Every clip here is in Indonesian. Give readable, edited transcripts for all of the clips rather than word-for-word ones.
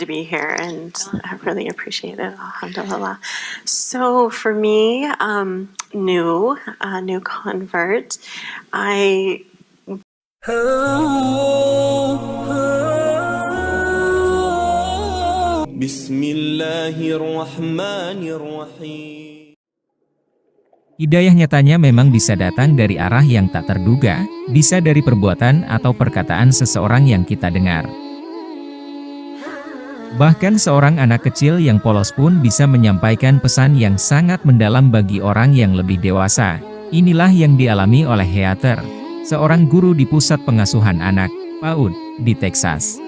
to be here, and I really appreciate it. Alhamdulillah. So for me, new convert, I Bismillahirrahmanirrahim. Hidayah nyatanya memang bisa datang dari arah yang tak terduga, bisa dari perbuatan atau perkataan seseorang yang kita dengar. Bahkan seorang anak kecil yang polos pun bisa menyampaikan pesan yang sangat mendalam bagi orang yang lebih dewasa. Inilah yang dialami oleh Heather, seorang guru di pusat pengasuhan anak PAUD di Texas.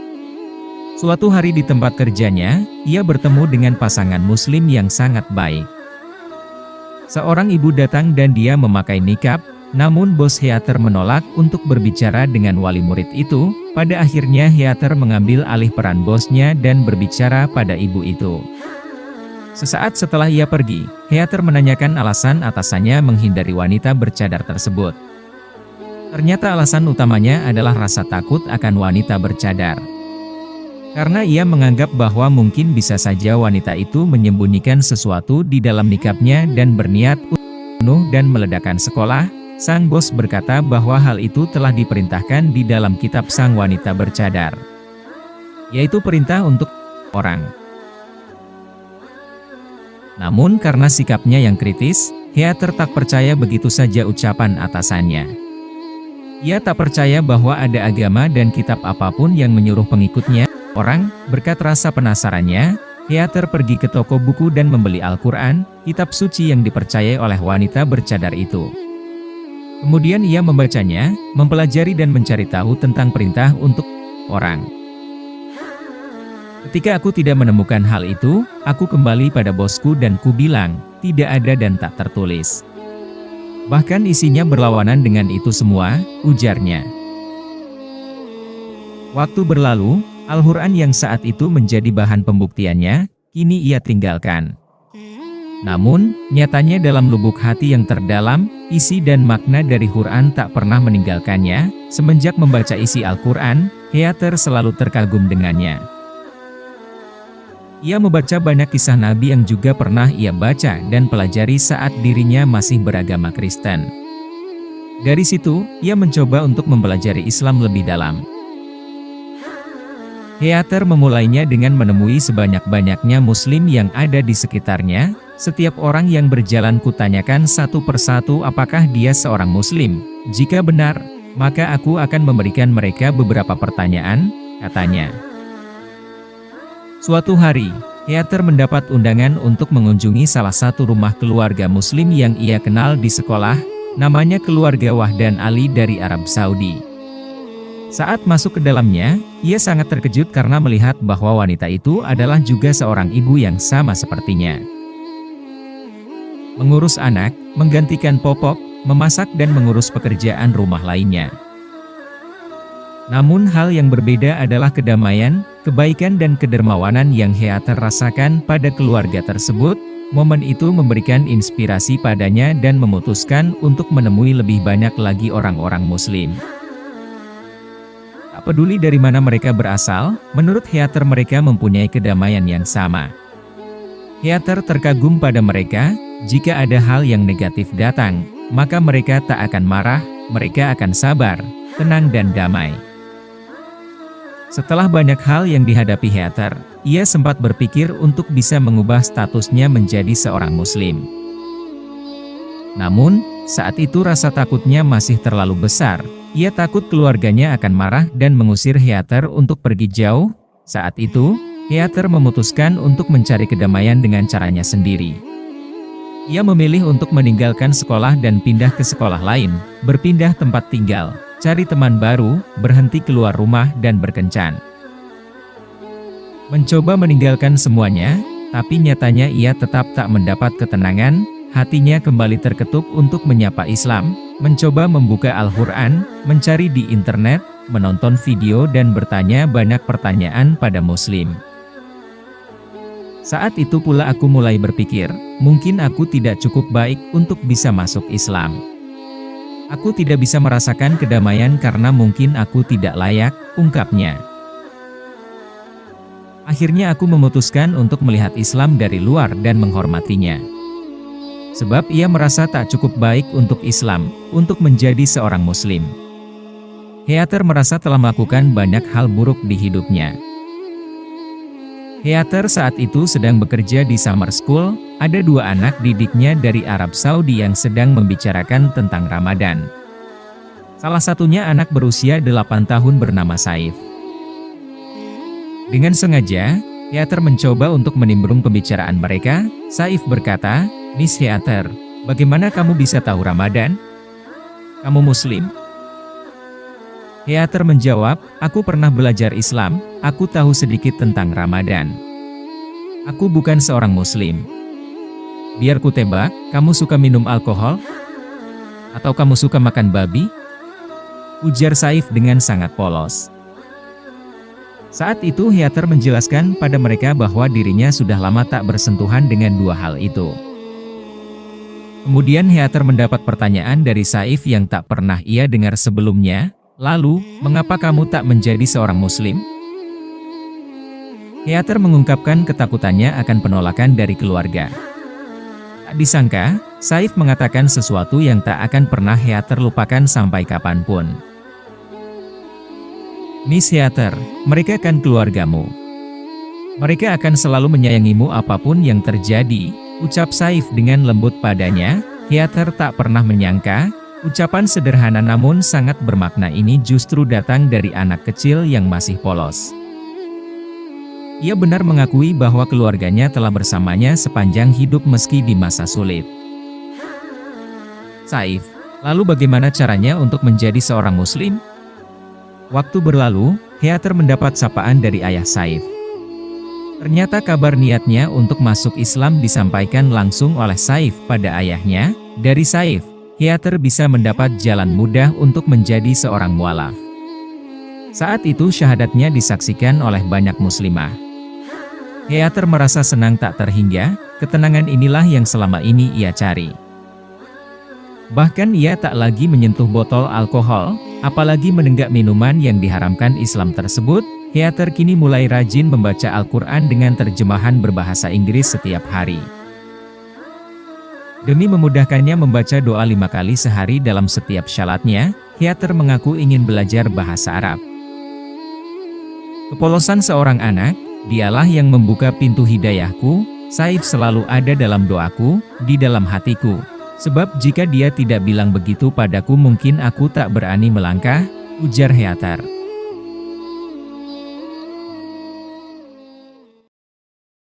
Suatu hari di tempat kerjanya, ia bertemu dengan pasangan muslim yang sangat baik. Seorang ibu datang dan dia memakai nikab, namun bos Heather menolak untuk berbicara dengan wali murid itu. Pada akhirnya Heather mengambil alih peran bosnya dan berbicara pada ibu itu. Sesaat setelah ia pergi, Heather menanyakan alasan atasannya menghindari wanita bercadar tersebut. Ternyata alasan utamanya adalah rasa takut akan wanita bercadar. Karena ia menganggap bahwa mungkin bisa saja wanita itu menyembunyikan sesuatu di dalam nikabnya dan berniat bunuh dan meledakkan sekolah. Sang bos berkata bahwa hal itu telah diperintahkan di dalam kitab sang wanita bercadar, yaitu perintah untuk orang. Namun karena sikapnya yang kritis, Heather tak percaya begitu saja ucapan atasannya. Ia tak percaya bahwa ada agama dan kitab apapun yang menyuruh pengikutnya. Berkat rasa penasarannya, Heather pergi ke toko buku dan membeli Al-Quran, kitab suci yang dipercayai oleh wanita bercadar itu. Kemudian ia membacanya, mempelajari dan mencari tahu tentang perintah untuk orang. Ketika aku tidak menemukan hal itu, aku kembali pada bosku dan ku bilang, tidak ada dan tak tertulis. Bahkan isinya berlawanan dengan itu semua, ujarnya. Waktu berlalu, Al-Quran yang saat itu menjadi bahan pembuktiannya, kini ia tinggalkan. Namun, nyatanya dalam lubuk hati yang terdalam, isi dan makna dari Quran tak pernah meninggalkannya. Semenjak membaca isi Al-Quran, Heather selalu terkagum dengannya. Ia membaca banyak kisah Nabi yang juga pernah ia baca dan pelajari saat dirinya masih beragama Kristen. Dari situ, ia mencoba untuk mempelajari Islam lebih dalam. Heather memulainya dengan menemui sebanyak-banyaknya muslim yang ada di sekitarnya. Setiap orang yang berjalan kutanyakan satu persatu apakah dia seorang muslim. Jika benar, maka aku akan memberikan mereka beberapa pertanyaan, katanya. Suatu hari, Heather mendapat undangan untuk mengunjungi salah satu rumah keluarga muslim yang ia kenal di sekolah, namanya keluarga Wahdan Ali dari Arab Saudi. Saat masuk ke dalamnya, ia sangat terkejut karena melihat bahwa wanita itu adalah juga seorang ibu yang sama sepertinya. Mengurus anak, menggantikan popok, memasak dan mengurus pekerjaan rumah lainnya. Namun hal yang berbeda adalah kedamaian, kebaikan dan kedermawanan yang Heather rasakan pada keluarga tersebut. Momen itu memberikan inspirasi padanya dan memutuskan untuk menemui lebih banyak lagi orang-orang muslim. Tak peduli dari mana mereka berasal, menurut Heather mereka mempunyai kedamaian yang sama. Heather terkagum pada mereka. Jika ada hal yang negatif datang, maka mereka tak akan marah, mereka akan sabar, tenang dan damai. Setelah banyak hal yang dihadapi Heather, ia sempat berpikir untuk bisa mengubah statusnya menjadi seorang muslim. Namun, saat itu rasa takutnya masih terlalu besar. Ia takut keluarganya akan marah dan mengusir Heather untuk pergi jauh. Saat itu, Heather memutuskan untuk mencari kedamaian dengan caranya sendiri. Ia memilih untuk meninggalkan sekolah dan pindah ke sekolah lain, berpindah tempat tinggal, cari teman baru, berhenti keluar rumah dan berkencan. Mencoba meninggalkan semuanya, tapi nyatanya ia tetap tak mendapat ketenangan. Hatinya kembali terketuk untuk menyapa Islam, mencoba membuka Al-Quran, mencari di internet, menonton video dan bertanya banyak pertanyaan pada muslim. Saat itu pula aku mulai berpikir, mungkin aku tidak cukup baik untuk bisa masuk Islam. Aku tidak bisa merasakan kedamaian karena mungkin aku tidak layak, ungkapnya. Akhirnya aku memutuskan untuk melihat Islam dari luar dan menghormatinya. Sebab ia merasa tak cukup baik untuk Islam, untuk menjadi seorang Muslim. Heather merasa telah melakukan banyak hal buruk di hidupnya. Heather saat itu sedang bekerja di summer school, ada 2 anak didiknya dari Arab Saudi yang sedang membicarakan tentang Ramadan. Salah satunya anak berusia 8 tahun bernama Saif. Dengan sengaja, Heather mencoba untuk menimbrung pembicaraan mereka. Saif berkata, "Miss Heather, bagaimana kamu bisa tahu Ramadan? Kamu Muslim?" Heather menjawab, "Aku pernah belajar Islam, aku tahu sedikit tentang Ramadan. Aku bukan seorang Muslim." "Biar ku tebak, kamu suka minum alkohol? Atau kamu suka makan babi?" ujar Saif dengan sangat polos. Saat itu Heather menjelaskan pada mereka bahwa dirinya sudah lama tak bersentuhan dengan 2 hal itu. Kemudian Heather mendapat pertanyaan dari Saif yang tak pernah ia dengar sebelumnya, "Lalu, mengapa kamu tak menjadi seorang Muslim?" Heather mengungkapkan ketakutannya akan penolakan dari keluarga. Tak disangka, Saif mengatakan sesuatu yang tak akan pernah Heather lupakan sampai kapanpun. "Miss Heather, mereka kan keluargamu. Mereka akan selalu menyayangimu apapun yang terjadi," ucap Saif dengan lembut padanya. Heather tak pernah menyangka, ucapan sederhana namun sangat bermakna ini justru datang dari anak kecil yang masih polos. Ia benar mengakui bahwa keluarganya telah bersamanya sepanjang hidup meski di masa sulit. "Saif, lalu bagaimana caranya untuk menjadi seorang Muslim?" Waktu berlalu, Heather mendapat sapaan dari ayah Saif. Ternyata kabar niatnya untuk masuk Islam disampaikan langsung oleh Saif pada ayahnya. Dari Saif, Heather bisa mendapat jalan mudah untuk menjadi seorang mualaf. Saat itu syahadatnya disaksikan oleh banyak muslimah. Heather merasa senang tak terhingga, ketenangan inilah yang selama ini ia cari. Bahkan ia tak lagi menyentuh botol alkohol, apalagi menenggak minuman yang diharamkan Islam tersebut. Heather kini mulai rajin membaca Al-Quran dengan terjemahan berbahasa Inggris setiap hari. Demi memudahkannya membaca doa 5 kali sehari dalam setiap syalatnya, Heather mengaku ingin belajar bahasa Arab. Kepolosan seorang anak, dialah yang membuka pintu hidayahku. Saif selalu ada dalam doaku, di dalam hatiku. Sebab jika dia tidak bilang begitu padaku mungkin aku tak berani melangkah, ujar Heather.